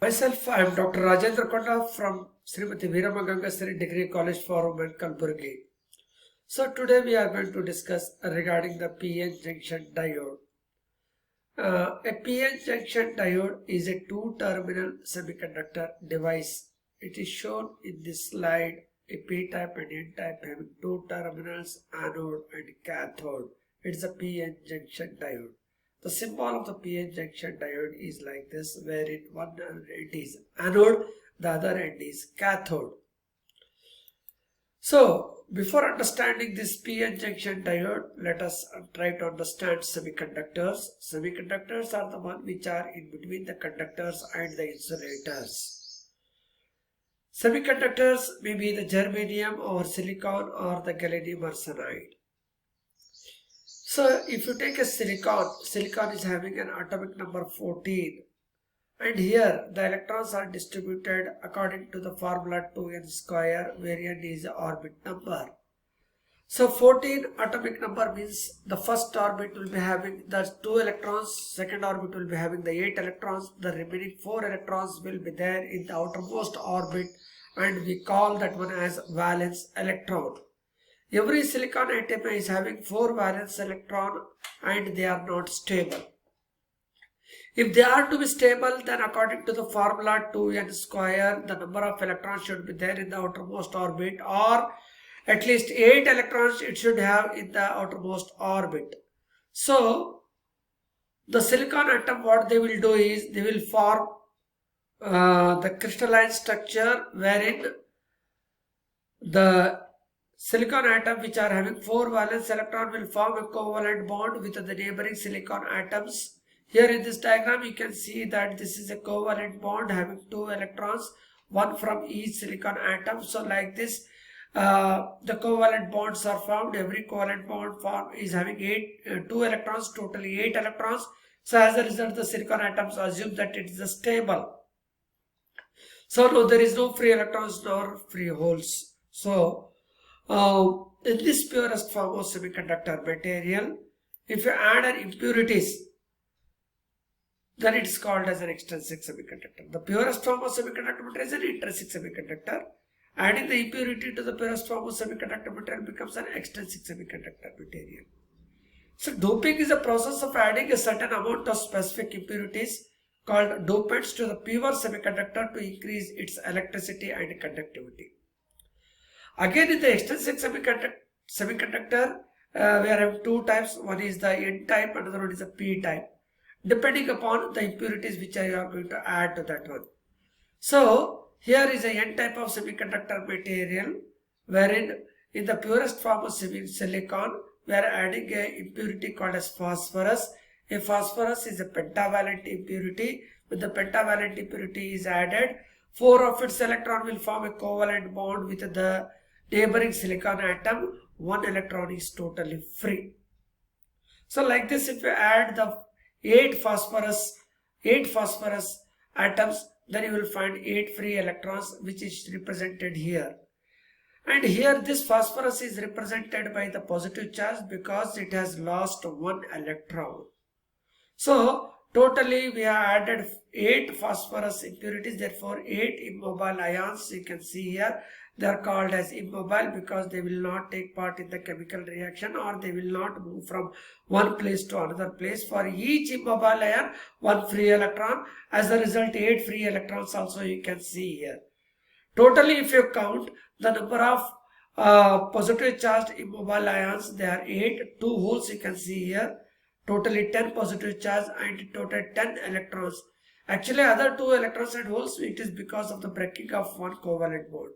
Myself, I am Dr. Rajendra Konda from Srimati Veerama Gangasari Degree College for Women, Kalburgi. So today we are going to discuss regarding the PN junction diode. A PN junction diode is a two-terminal semiconductor device. It is shown in this slide. A P-type and N-type having two terminals, anode and cathode. It is a PN junction diode. The symbol of the PN junction diode is like this, wherein one end is anode, the other end is cathode. So, before understanding this PN junction diode, let us try to understand semiconductors. Semiconductors are the one which are in between the conductors and the insulators. Semiconductors may be the germanium or silicon or the gallium arsenide. So if you take a silicon is having an atomic number 14, and here the electrons are distributed according to the formula 2n square, where n is the orbit number. So 14 atomic number means the first orbit will be having the 2 electrons, second orbit will be having the 8 electrons, the remaining 4 electrons will be there in the outermost orbit, and we call that one as valence electron. Every silicon atom is having 4 valence electron and they are not stable. If they are to be stable, then according to the formula 2n square, the number of electrons should be there in the outermost orbit, or at least 8 electrons it should have in the outermost orbit. So the silicon atom, what they will do is they will form the crystalline structure wherein the silicon atom which are having 4 valence electron will form a covalent bond with the neighboring silicon atoms. Here in this diagram you can see that this is a covalent bond having 2 electrons, one from each silicon atom. So like this the covalent bonds are formed. Every covalent bond form is having 2 electrons, totally 8 electrons. So as a result the silicon atoms assume that it is stable. So no, there is no free electrons nor free holes. So in this purest form of semiconductor material, if you add an impurities, then it is called as an extrinsic semiconductor. The purest form of semiconductor material is an intrinsic semiconductor. Adding the impurity to the purest form of semiconductor material becomes an extrinsic semiconductor material. So doping is a process of adding a certain amount of specific impurities called dopants to the pure semiconductor to increase its electricity and conductivity. Again, in the extrinsic semiconductor, we are having two types. One is the N-type, another one is the P-type, depending upon the impurities which I are going to add to that one. So here is a N-type of semiconductor material, wherein in the purest form of silicon, we are adding a impurity called as phosphorus. A phosphorus is a pentavalent impurity. When the pentavalent impurity is added, 4 of its electron will form a covalent bond with the neighboring silicon atom. 1 electron is totally free. So like this, if you add the 8 phosphorus atoms, then you will find 8 free electrons, which is represented here. And here this phosphorus is represented by the positive charge because it has lost 1 electron. So totally we have added 8 phosphorus impurities, therefore 8 immobile ions. You can see here they are called as immobile because they will not take part in the chemical reaction, or they will not move from one place to another place. For each immobile ion, 1 free electron. As a result, 8 free electrons also you can see here. Totally, if you count the number of positive charged immobile ions, they are 8. 2 holes you can see here. Totally 10 positive charge and total 10 electrons. Actually, other 2 electrons and holes, it is because of the breaking of one covalent bond.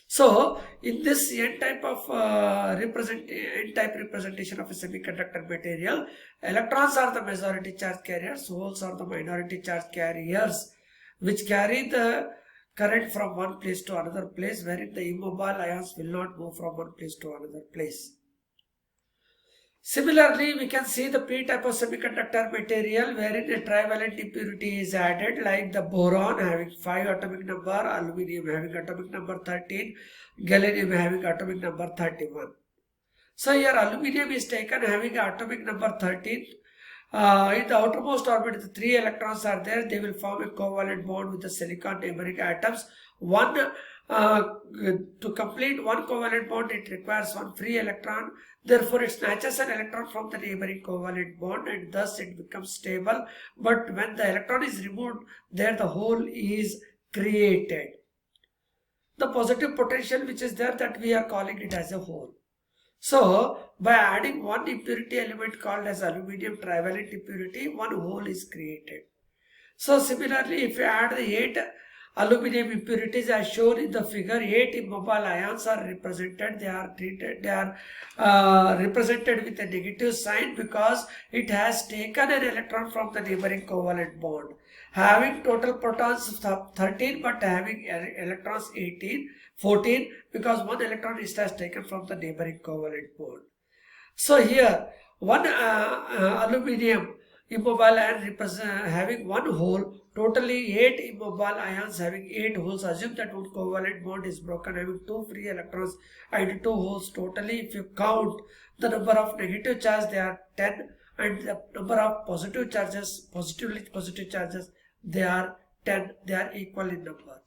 So in this N-type representation of a semiconductor material, electrons are the majority charge carriers, holes are the minority charge carriers, which carry the current from one place to another place, wherein the immobile ions will not move from one place to another place. Similarly, we can see the P-type of semiconductor material wherein a trivalent impurity is added, like the boron having 5 atomic number, aluminium having atomic number 13, gallium having atomic number 31. So here aluminium is taken having atomic number 13, In the outermost orbit, the 3 electrons are there. They will form a covalent bond with the silicon neighboring atoms. To complete one covalent bond, it requires one free electron. Therefore, it snatches an electron from the neighboring covalent bond and thus it becomes stable. But when the electron is removed, there the hole is created. The positive potential which is there, that we are calling it as a hole. So, by adding one impurity element called as aluminium trivalent impurity, one hole is created. So, similarly, if you add the 8 aluminum impurities as shown in the figure, 8 immobile ions are represented. They are represented with a negative sign because it has taken an electron from the neighboring covalent bond. Having total protons 13 but having electrons 14 because one electron is taken from the neighboring covalent bond. So here one aluminum immobile ion having one hole, totally 8 immobile ions having 8 holes. Assume that one covalent bond is broken having 2 free electrons and 2 holes. Totally, if you count the number of negative charge, they are 10, and the number of positive charges, positive charges, they are 10. They are equal in number.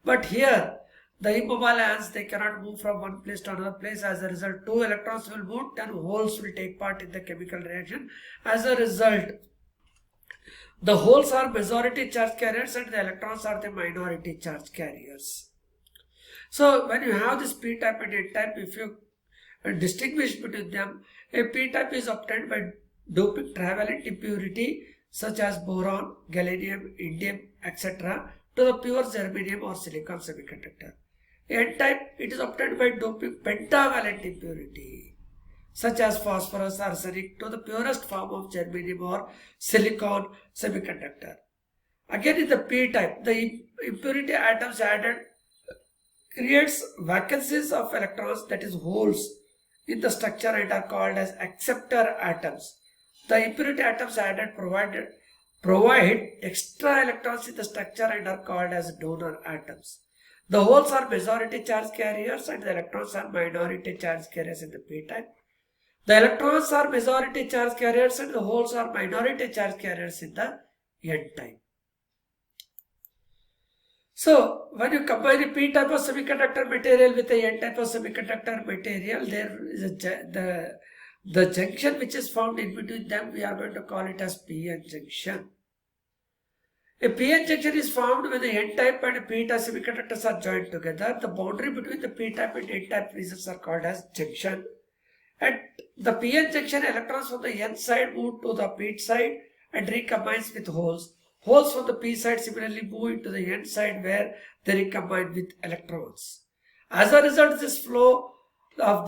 But here the immobile ions, they cannot move from one place to another place. As a result, 2 electrons will move, 10 holes will take part in the chemical reaction. As a result, the holes are majority charge carriers and the electrons are the minority charge carriers. So when you have this p-type and n-type, if you distinguish between them, a p-type is obtained by doping trivalent impurity such as boron, gallium, indium, etc. to the pure germanium or silicon semiconductor. N-type, it is obtained by doping pentavalent impurity such as phosphorus, arsenic to the purest form of germanium or silicon semiconductor. Again, in the p-type, the impurity atoms added creates vacancies of electrons, that is holes in the structure, and are called as acceptor atoms. The impurity atoms added provide extra electrons in the structure and are called as donor atoms. The holes are majority charge carriers and the electrons are minority charge carriers in the p-type. The electrons are majority charge carriers and the holes are minority charge carriers in the n-type. So, when you combine a p-type of semiconductor material with a n-type of semiconductor material, there is the junction which is found in between them, we are going to call it as p-n junction. A p-n junction is formed when the n-type and p-type semiconductors are joined together. The boundary between the p-type and n-type regions are called as junction. At the p-n junction, electrons from the n side move to the p side and recombines with holes. Holes from the p side similarly move into the n side where they recombine with electrons. As a result of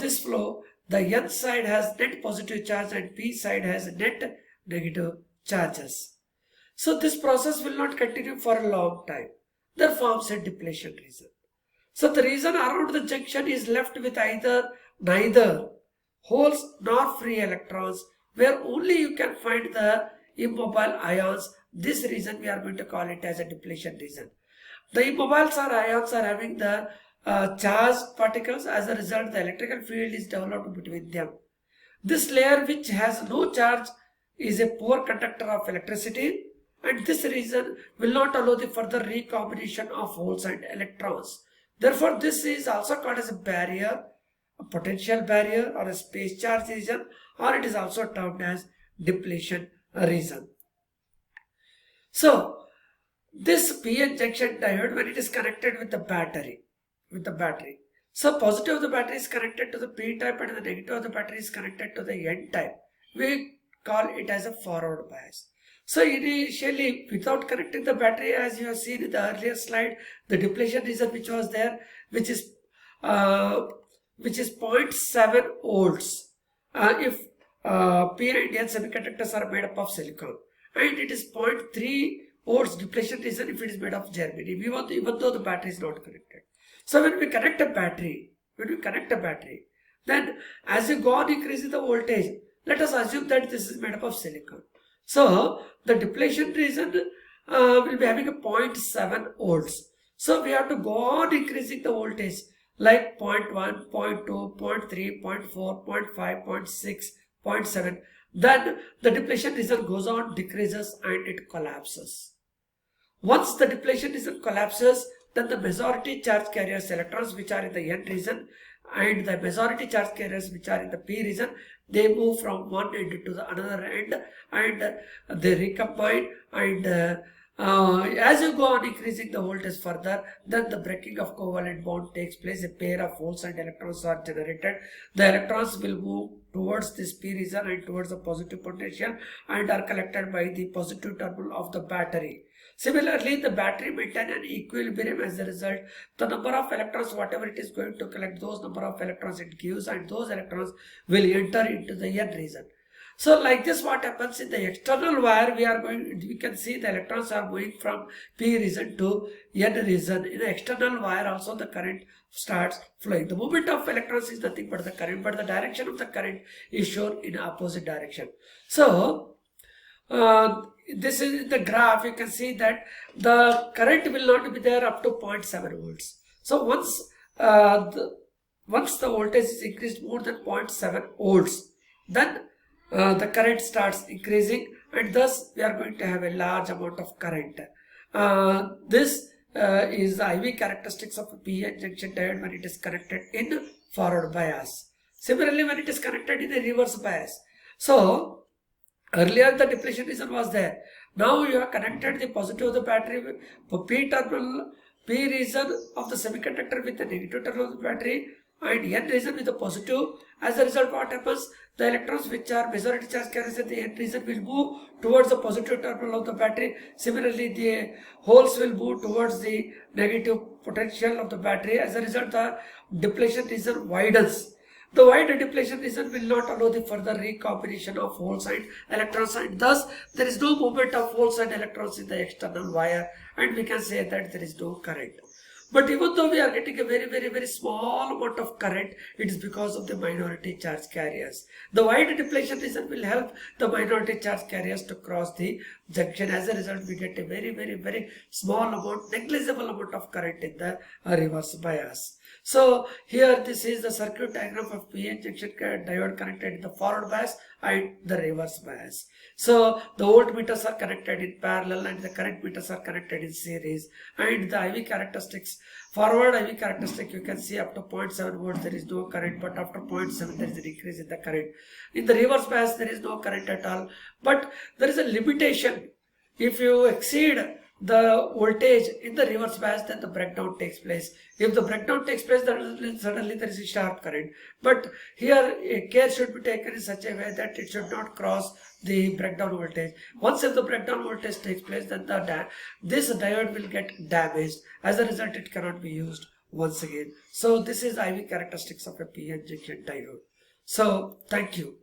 this flow, the n side has net positive charge and p side has net negative charges. So this process will not continue for a long time. There forms a depletion region. So the region around the junction is left with neither holes nor free electrons, where only you can find the immobile ions. This region we are going to call it as a depletion region. The immobiles or ions are having the charged particles. As a result, the electrical field is developed between them. This layer which has no charge is a poor conductor of electricity, and this region will not allow the further recombination of holes and electrons. Therefore, this is also called as a barrier, a potential barrier or a space charge region, or it is also termed as depletion region. So, this p-n junction diode, when it is connected with the battery, so positive of the battery is connected to the p-type and the negative of the battery is connected to the n-type. We call it as a forward bias. So initially, without connecting the battery, as you have seen in the earlier slide, the depletion region which was there, which is 0.7 volts. If p and n semiconductors are made up of silicon, and it is 0.3 volts depletion region if it is made of germanium, even though the battery is not connected. So when we connect a battery, then as you go on increasing the voltage, let us assume that this is made up of silicon. So the depletion region will be having a 0.7 volts. So we have to go on increasing the voltage like 0.1, 0.2, 0.3, 0.4, 0.5, 0.6, 0.7. then the depletion region goes on, decreases, and it collapses. Once the depletion region collapses, then the majority charge carriers electrons which are in the N region and the majority charge carriers which are in the P region, they move from one end to the another end and they recombine, and as you go on increasing the voltage further, then the breaking of covalent bond takes place. A pair of holes and electrons are generated. The electrons will move towards this P region and towards the positive potential and are collected by the positive terminal of the battery. Similarly, the battery maintains an equilibrium. As a result, the number of electrons, whatever it is going to collect, those number of electrons it gives, and those electrons will enter into the N region. So like this, what happens in the external wire, we can see the electrons are moving from P region to N region. In the external wire also the current starts flowing. The movement of electrons is nothing but the current, but the direction of the current is shown in opposite direction. So this is the graph. You can see that the current will not be there up to 0.7 volts. So once the voltage is increased more than 0.7 volts, then the current starts increasing, and thus we are going to have a large amount of current. This is the IV characteristics of a PN junction diode when it is connected in forward bias. Similarly, when it is connected in a reverse bias. So earlier the depletion region was there. Now you have connected the positive of the battery P terminal, P region of the semiconductor with the negative terminal of the battery, and N region with the positive. As a result, what happens? The electrons which are majority charge carriers in the N region will move towards the positive terminal of the battery. Similarly, the holes will move towards the negative potential of the battery. As a result, the depletion region widens. The wide depletion region will not allow the further recombination of holes and electrons, and thus there is no movement of holes and electrons in the external wire, and we can say that there is no current. But even though we are getting a very small amount of current, it is because of the minority charge carriers. The wide depletion region will help the minority charge carriers to cross the junction. As a result, we get a very small amount, negligible amount of current in the reverse bias. So here this is the circuit diagram of PN junction diode connected in the forward bias and the reverse bias. So the voltmeters are connected in parallel and the current meters are connected in series, and the IV characteristics, forward IV characteristic, you can see up to 0.7 volts there is no current, but after 0.7 there is an increase in the current. In the reverse bias there is no current at all, but there is a limitation. If you exceed the voltage in the reverse bias, then the breakdown takes place. If the breakdown takes place, then suddenly there is a sharp current. But here care should be taken in such a way that it should not cross the breakdown voltage. Once if the breakdown voltage takes place, then this diode will get damaged. As a result, it cannot be used once again. So this is IV characteristics of a PN junction diode. So thank you.